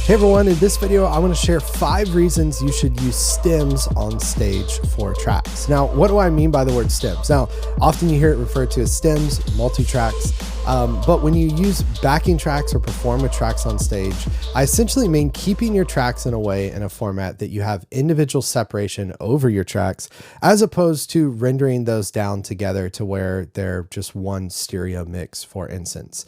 Hey everyone, in this video, I want to share 5 reasons you should use stems on stage for tracks. Now, what do I mean by the word stems? Now, often you hear it referred to as stems, multi-tracks, but when you use backing tracks or perform with tracks on stage, I essentially mean keeping your tracks in a format that you have individual separation over your tracks, as opposed to rendering those down together to where they're just one stereo mix, for instance.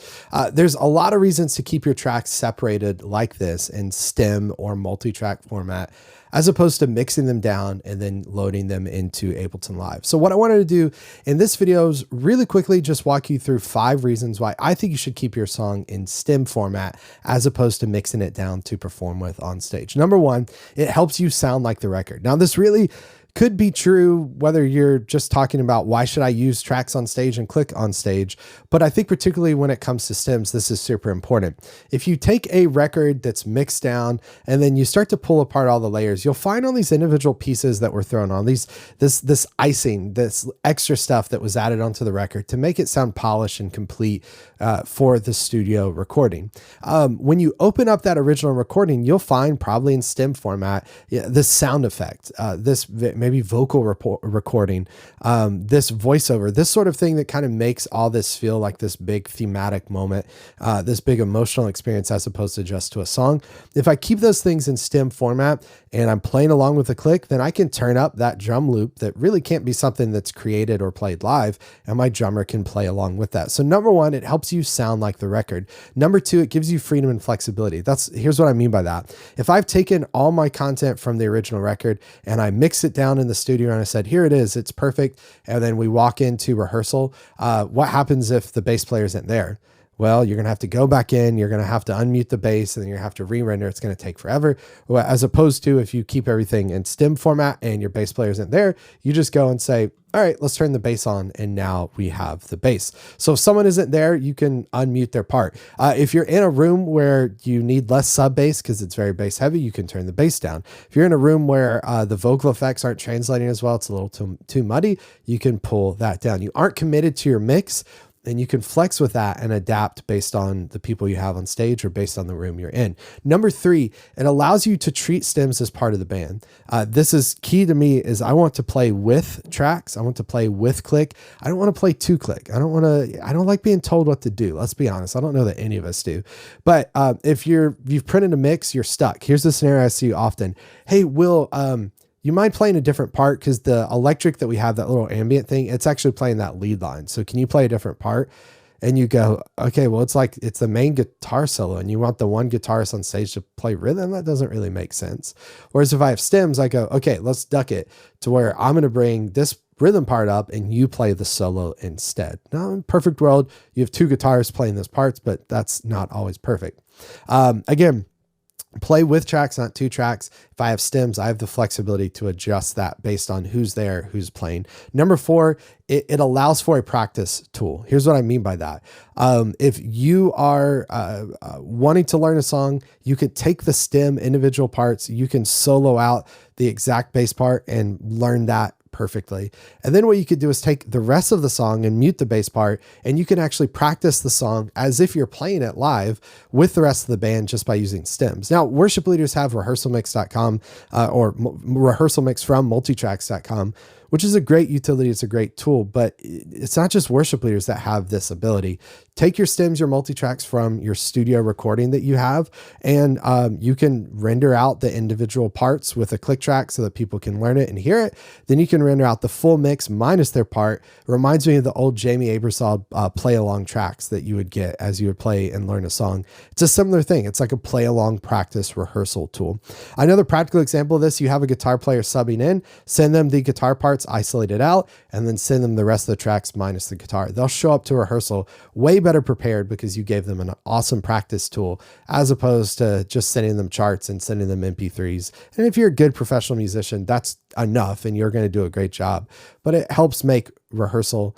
There's a lot of reasons to keep your tracks separated like this in stem or multi-track format, as opposed to mixing them down and then loading them into Ableton Live. So what I wanted to do in this video is really quickly just walk you through 5 reasons why I think you should keep your song in stem format as opposed to mixing it down to perform with on stage. Number 1, it helps you sound like the record. Now this really could be true whether you're just talking about why should I use tracks on stage and click on stage, but I think particularly when it comes to stems, this is super important. If you take a record that's mixed down and then you start to pull apart all the layers, you'll find all these individual pieces that were thrown on, this icing, this extra stuff that was added onto the record to make it sound polished and complete for the studio recording. When you open up that original recording, you'll find probably in stem format, this sound effect, this maybe vocal recording, this voiceover, this sort of thing that kind of makes all this feel like this big thematic moment, this big emotional experience as opposed to just to a song. If I keep those things in stem format and I'm playing along with a click, then I can turn up that drum loop that really can't be something that's created or played live, and my drummer can play along with that. So number 1, it helps you sound like the record. Number 2, it gives you freedom and flexibility. Here's what I mean by that. If I've taken all my content from the original record and I mix it down in the studio and I said, here it is, it's perfect, and then we walk into rehearsal, what happens if the bass player isn't there? Well, you're going to have to go back in, you're going to have to unmute the bass, and then you have to re-render. It's going to take forever. As opposed to if you keep everything in stem format and your bass player isn't there, you just go and say, all right, let's turn the bass on, and now we have the bass. So if someone isn't there, you can unmute their part. If you're in a room where you need less sub bass because it's very bass heavy, you can turn the bass down. If you're in a room where the vocal effects aren't translating as well, it's a little too muddy, you can pull that down. You aren't committed to your mix, and you can flex with that and adapt based on the people you have on stage or based on the room you're in. Number 3, it allows you to treat stems as part of the band. This is key to me, is I want to play with tracks. I want to play with click. I don't want to play 2 click. I don't like being told what to do. Let's be honest. I don't know that any of us do, but if you've printed a mix, you're stuck. Here's the scenario I see often. Hey, Will, you mind playing a different part? Because the electric that we have, that little ambient thing, it's actually playing that lead line. So can you play a different part? And you go, okay, well, it's the main guitar solo and you want the one guitarist on stage to play rhythm. That doesn't really make sense. Whereas if I have stems, I go, okay, let's duck it to where I'm going to bring this rhythm part up and you play the solo instead. Now in perfect world, you have 2 guitarists playing those parts, but that's not always perfect. Again, play with tracks, not 2 tracks. If I have stems, I have the flexibility to adjust that based on who's there, who's playing. Number 4, it allows for a practice tool. Here's what I mean by that. If you are wanting to learn a song, you could take the stem individual parts, you can solo out the exact bass part and learn that perfectly. And then what you could do is take the rest of the song and mute the bass part, and you can actually practice the song as if you're playing it live with the rest of the band just by using stems. Now, worship leaders have rehearsalmix.com or rehearsal mix from multitracks.com, which is a great utility. It's a great tool, but it's not just worship leaders that have this ability. Take your stems, your multi-tracks from your studio recording that you have, and you can render out the individual parts with a click track so that people can learn it and hear it. Then you can render out the full mix minus their part. It reminds me of the old Jamie Aebersold play-along tracks that you would get as you would play and learn a song. It's a similar thing. It's like a play-along practice rehearsal tool. Another practical example of this, you have a guitar player subbing in, send them the guitar parts isolated out, and then send them the rest of the tracks minus the guitar. They'll show up to rehearsal way better prepared because you gave them an awesome practice tool as opposed to just sending them charts and sending them MP3s. And if you're a good professional musician, that's enough and you're going to do a great job, but it helps make rehearsal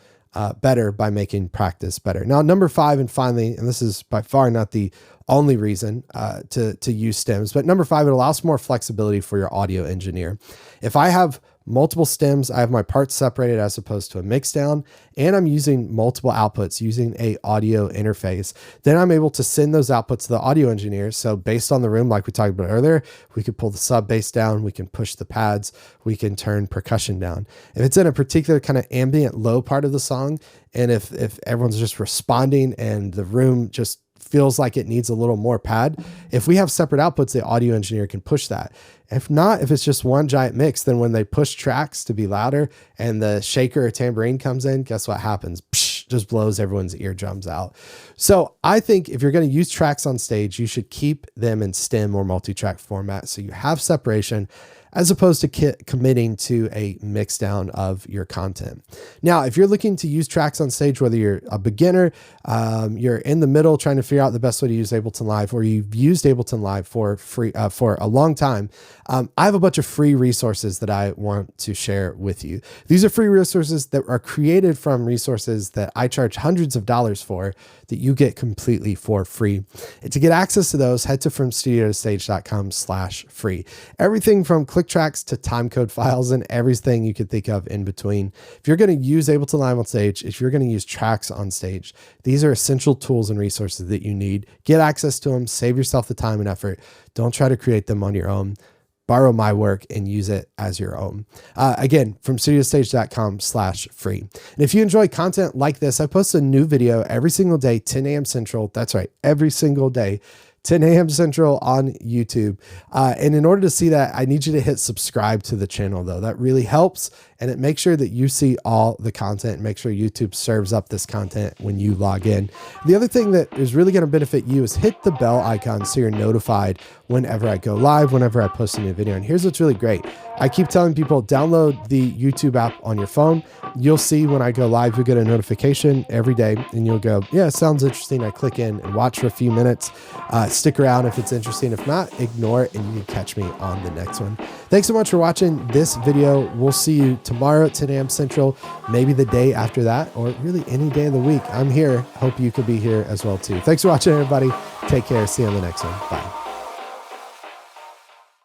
better by making practice better. Now, number 5, and finally, and this is by far not the only reason to use stems, but number 5, it allows more flexibility for your audio engineer. If I have multiple stems. I have my parts separated as opposed to a mix down, and I'm using multiple outputs using a audio interface. Then I'm able to send those outputs to the audio engineer. So based on the room, like we talked about earlier, we could pull the sub bass down, we can push the pads, we can turn percussion down. If it's in a particular kind of ambient low part of the song, and if everyone's just responding and the room just feels like it needs a little more pad, if we have separate outputs, the audio engineer can push that. If not, if it's just one giant mix, then when they push tracks to be louder and the shaker or tambourine comes in, guess what happens? Psh, just blows everyone's eardrums out. So I think if you're going to use tracks on stage, you should keep them in stem or multi-track format so you have separation, as opposed to committing to a mix down of your content. Now, if you're looking to use tracks on stage, whether you're a beginner, you're in the middle trying to figure out the best way to use Ableton Live, or you've used Ableton Live for free for a long time, I have a bunch of free resources that I want to share with you. These are free resources that are created from resources that I charge hundreds of dollars for, that you get completely for free. And to get access to those, head to FromStudioToStage.com/free. Everything from click tracks to timecode files and everything you could think of in between. If you're going to use Ableton Live on stage, if you're going to use tracks on stage, these are essential tools and resources that you need. Get access to them, save yourself the time and effort. Don't try to create them on your own. Borrow my work and use it as your own. Again, FromStudioToStage.com/free. And if you enjoy content like this, I post a new video every single day, 10 a.m. Central. That's right, every single day, 10 a.m. Central on YouTube. And in order to see that, I need you to hit subscribe to the channel though. That really helps. And it makes sure that you see all the content and make sure YouTube serves up this content when you log in. The other thing that is really going to benefit you is hit the bell icon so you're notified whenever I go live, whenever I post a new video. And here's what's really great. I keep telling people, download the YouTube app on your phone. You'll see when I go live, you'll get a notification every day and you'll go, yeah, it sounds interesting. I click in and watch for a few minutes. Stick around if it's interesting. If not, ignore it and you can catch me on the next one. Thanks so much for watching this video. We'll see you tomorrow at 10 a.m. Central, maybe the day after that, or really any day of the week. I'm here. Hope you could be here as well too. Thanks for watching, everybody. Take care. See you on the next one. Bye.